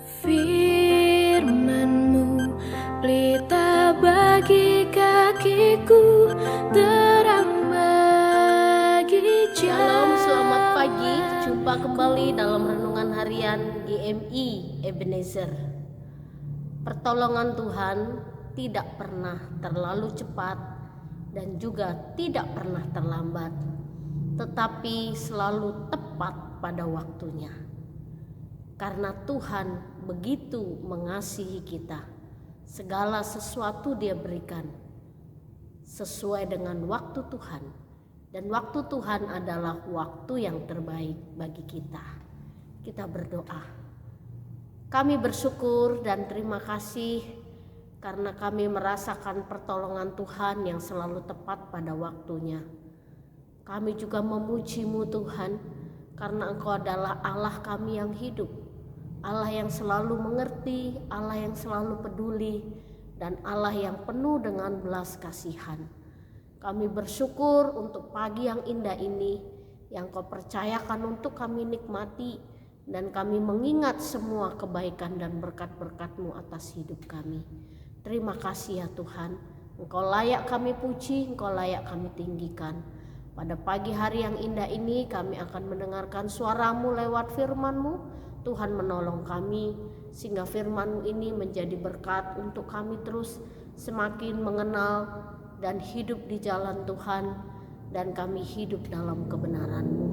Firman-Mu pelita bagi kakiku, terang bagi jalan. Selamat pagi, jumpa kembali dalam Renungan Harian GMI Ebenezer. Pertolongan Tuhan tidak pernah terlalu cepat dan juga tidak pernah terlambat, tetapi selalu tepat pada waktunya. Karena Tuhan begitu mengasihi kita, segala sesuatu Dia berikan sesuai dengan waktu Tuhan, dan waktu Tuhan adalah waktu yang terbaik bagi kita. Kita berdoa. Kami bersyukur dan terima kasih karena kami merasakan pertolongan Tuhan yang selalu tepat pada waktunya. Kami juga memuji-Mu Tuhan, karena Engkau adalah Allah kami yang hidup, Allah yang selalu mengerti, Allah yang selalu peduli, dan Allah yang penuh dengan belas kasihan. Kami bersyukur untuk pagi yang indah ini yang Kau percayakan untuk kami nikmati, dan kami mengingat semua kebaikan dan berkat-berkat-Mu atas hidup kami. Terima kasih ya Tuhan, Engkau layak kami puji, Engkau layak kami tinggikan. Pada pagi hari yang indah ini kami akan mendengarkan suara-Mu lewat firman-Mu. Tuhan menolong kami sehingga firman-Mu ini menjadi berkat untuk kami terus semakin mengenal dan hidup di jalan Tuhan, dan kami hidup dalam kebenaran-Mu.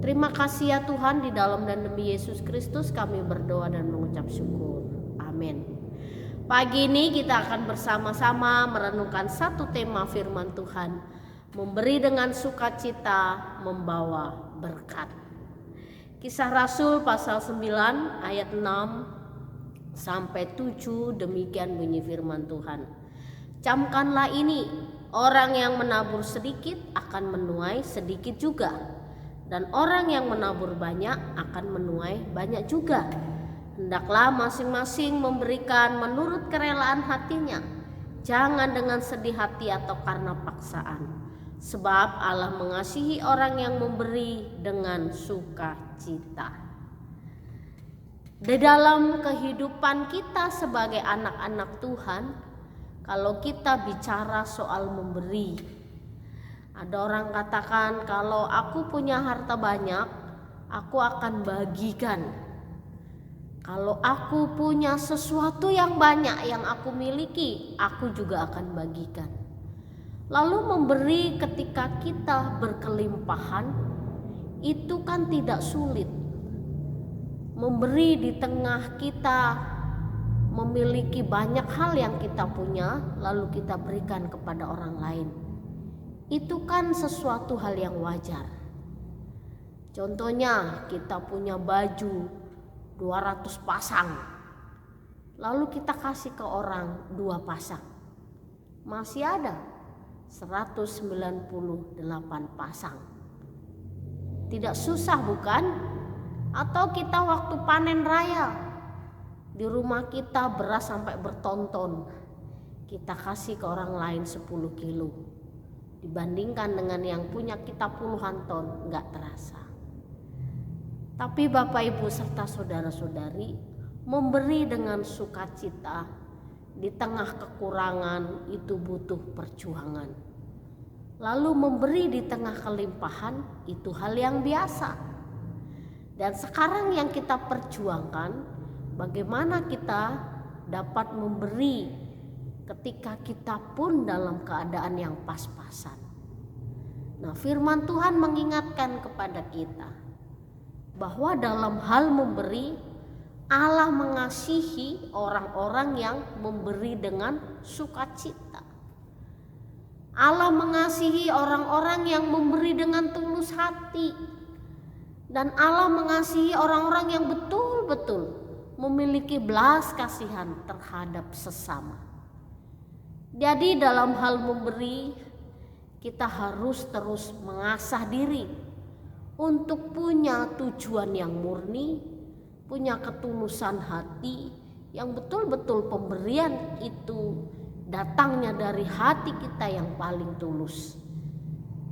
Terima kasih ya Tuhan, di dalam dan demi Yesus Kristus kami berdoa dan mengucap syukur. Amin. Pagi ini kita akan bersama-sama merenungkan satu tema firman Tuhan, memberi dengan sukacita membawa berkat. Kisah Rasul pasal 9 ayat 6 sampai 7, demikian bunyi firman Tuhan. Camkanlah ini, orang yang menabur sedikit akan menuai sedikit juga, dan orang yang menabur banyak akan menuai banyak juga. Hendaklah masing-masing memberikan menurut kerelaan hatinya, jangan dengan sedih hati atau karena paksaan. Sebab Allah mengasihi orang yang memberi dengan sukacita. Di dalam kehidupan kita sebagai anak-anak Tuhan, kalau kita bicara soal memberi, ada orang katakan, kalau aku punya harta banyak, aku akan bagikan. Kalau aku punya sesuatu yang banyak yang aku miliki, aku juga akan bagikan. Lalu memberi ketika kita berkelimpahan itu kan tidak sulit. Memberi di tengah kita memiliki banyak hal yang kita punya, lalu kita berikan kepada orang lain, itu kan sesuatu hal yang wajar. Contohnya kita punya baju 200 pasang, lalu kita kasih ke orang 2 pasang, masih ada 198 pasang. Tidak susah bukan? Atau kita waktu panen raya, di rumah kita beras sampai bertonton, kita kasih ke orang lain 10 kilo. Dibandingkan dengan yang punya kita puluhan ton, gak terasa. Tapi Bapak Ibu serta saudara-saudari, memberi dengan sukacita di tengah kekurangan itu butuh perjuangan. Lalu memberi di tengah kelimpahan itu hal yang biasa. Dan sekarang yang kita perjuangkan, bagaimana kita dapat memberi ketika kita pun dalam keadaan yang pas-pasan. Nah, firman Tuhan mengingatkan kepada kita bahwa dalam hal memberi, Allah mengasihi orang-orang yang memberi dengan sukacita. Allah mengasihi orang-orang yang memberi dengan tulus hati. Dan Allah mengasihi orang-orang yang betul-betul memiliki belas kasihan terhadap sesama. Jadi dalam hal memberi, kita harus terus mengasah diri untuk punya tujuan yang murni, punya ketulusan hati, yang betul-betul pemberian itu datangnya dari hati kita yang paling tulus.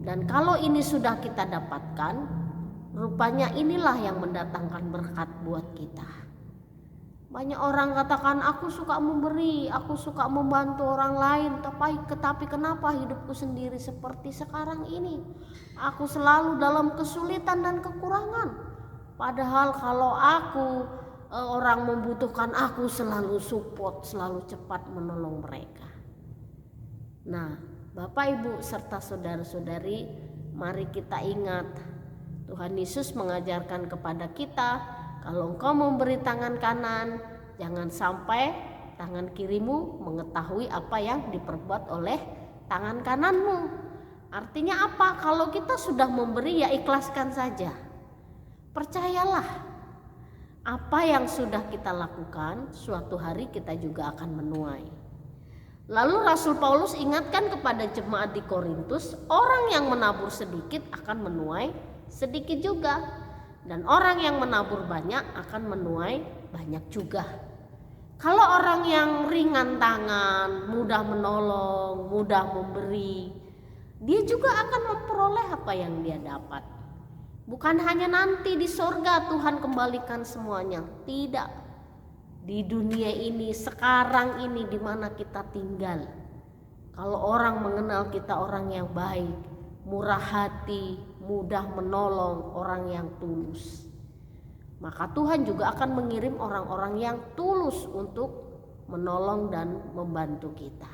Dan kalau ini sudah kita dapatkan, rupanya inilah yang mendatangkan berkat buat kita. Banyak orang katakan, aku suka memberi, aku suka membantu orang lain, tetapi kenapa hidupku sendiri seperti sekarang ini? Aku selalu dalam kesulitan dan kekurangan. Padahal kalau orang membutuhkan, aku selalu support, selalu cepat menolong mereka. Nah, Bapak Ibu serta saudara-saudari, mari kita ingat, Tuhan Yesus mengajarkan kepada kita, kalau engkau memberi tangan kanan, jangan sampai tangan kirimu mengetahui apa yang diperbuat oleh tangan kananmu. Artinya apa? Kalau kita sudah memberi, ya ikhlaskan saja. Percayalah, apa yang sudah kita lakukan, suatu hari kita juga akan menuai. Lalu Rasul Paulus ingatkan kepada jemaat di Korintus, orang yang menabur sedikit akan menuai sedikit juga. Dan orang yang menabur banyak akan menuai banyak juga. Kalau orang yang ringan tangan, mudah menolong, mudah memberi, dia juga akan memperoleh apa yang dia dapat. Bukan hanya nanti di sorga Tuhan kembalikan semuanya. Tidak. Di dunia ini, sekarang ini di mana kita tinggal. Kalau orang mengenal kita orang yang baik, murah hati, mudah menolong, orang yang tulus, maka Tuhan juga akan mengirim orang-orang yang tulus untuk menolong dan membantu kita.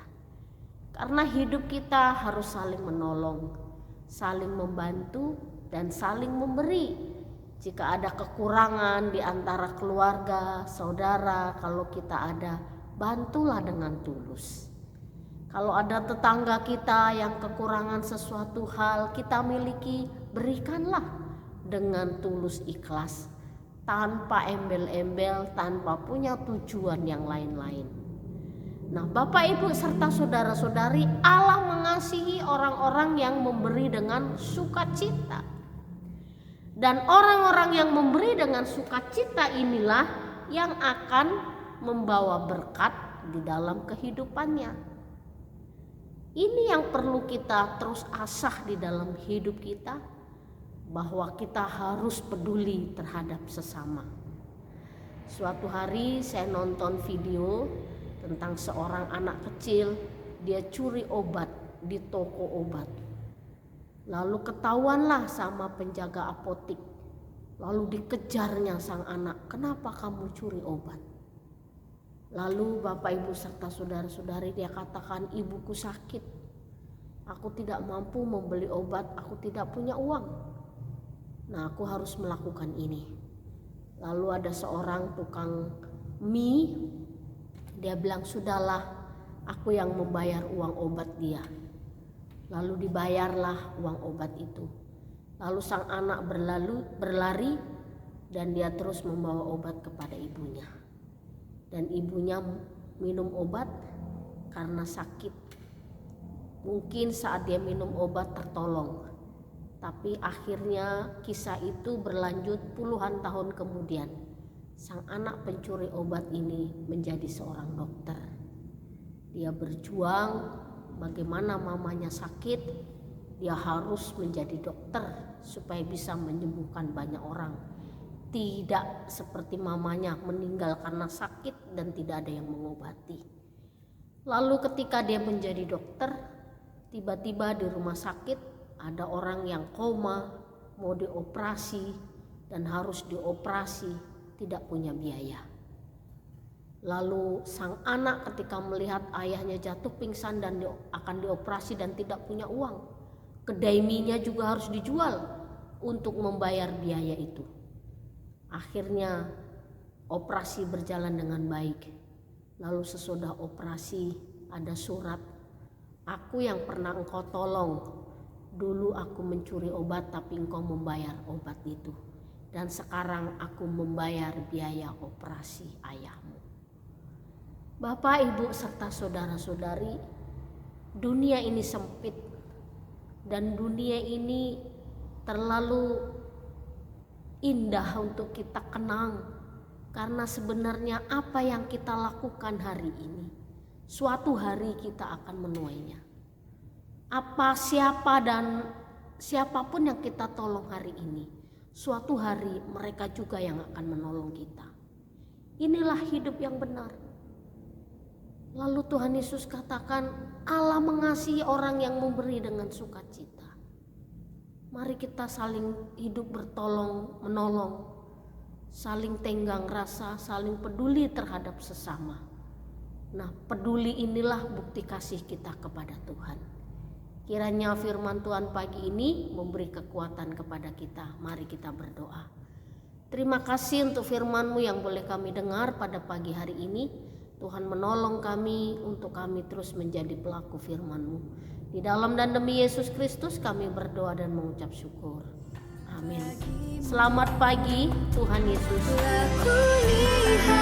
Karena hidup kita harus saling menolong, saling membantu, dan saling memberi. Jika ada kekurangan di antara keluarga, saudara, kalau kita ada, bantulah dengan tulus. Kalau ada tetangga kita yang kekurangan sesuatu hal kita miliki, berikanlah dengan tulus ikhlas, tanpa embel-embel, tanpa punya tujuan yang lain-lain. Nah, Bapak Ibu serta saudara-saudari, Allah mengasihi orang-orang yang memberi dengan sukacita. Dan orang-orang yang memberi dengan sukacita inilah yang akan membawa berkat di dalam kehidupannya. Ini yang perlu kita terus asah di dalam hidup kita, bahwa kita harus peduli terhadap sesama. Suatu hari saya nonton video tentang seorang anak kecil, dia curi obat di toko obat. Lalu ketahuanlah sama penjaga apotik. Lalu dikejarnya sang anak, kenapa kamu curi obat? Lalu Bapak Ibu serta saudara-saudari, dia katakan, ibuku sakit, aku tidak mampu membeli obat, aku tidak punya uang. Nah, aku harus melakukan ini. Lalu ada seorang tukang mie, dia bilang, sudahlah, aku yang membayar uang obat dia. Lalu dibayarlah uang obat itu. Lalu sang anak berlari dan dia terus membawa obat kepada ibunya. Dan ibunya minum obat karena sakit. Mungkin saat dia minum obat tertolong. Tapi akhirnya kisah itu berlanjut puluhan tahun kemudian. Sang anak pencuri obat ini menjadi seorang dokter. Dia berjuang, bagaimana mamanya sakit, dia harus menjadi dokter supaya bisa menyembuhkan banyak orang. Tidak seperti mamanya meninggal karena sakit dan tidak ada yang mengobati. Lalu ketika dia menjadi dokter, tiba-tiba di rumah sakit ada orang yang koma, mau dioperasi dan harus dioperasi, tidak punya biaya. Lalu sang anak ketika melihat ayahnya jatuh pingsan dan akan dioperasi dan tidak punya uang, kedai mie-nya juga harus dijual untuk membayar biaya itu. Akhirnya operasi berjalan dengan baik. Lalu sesudah operasi ada surat, aku yang pernah engkau tolong, dulu aku mencuri obat tapi engkau membayar obat itu. Dan sekarang aku membayar biaya operasi ayahmu. Bapak, Ibu, serta saudara-saudari, dunia ini sempit dan dunia ini terlalu indah untuk kita kenang, karena sebenarnya apa yang kita lakukan hari ini, suatu hari kita akan menuainya. Siapapun yang kita tolong hari ini, suatu hari mereka juga yang akan menolong kita. Inilah hidup yang benar. Lalu Tuhan Yesus katakan, Allah mengasihi orang yang memberi dengan sukacita. Mari kita saling hidup bertolong menolong, saling tenggang rasa, saling peduli terhadap sesama. Nah, peduli inilah bukti kasih kita kepada Tuhan. Kiranya firman Tuhan pagi ini memberi kekuatan kepada kita. Mari kita berdoa. Terima kasih untuk firman-Mu yang boleh kami dengar pada pagi hari ini. Tuhan menolong kami untuk kami terus menjadi pelaku firman-Mu. Di dalam dan demi Yesus Kristus kami berdoa dan mengucap syukur. Amin. Selamat pagi, Tuhan Yesus. Aku lihat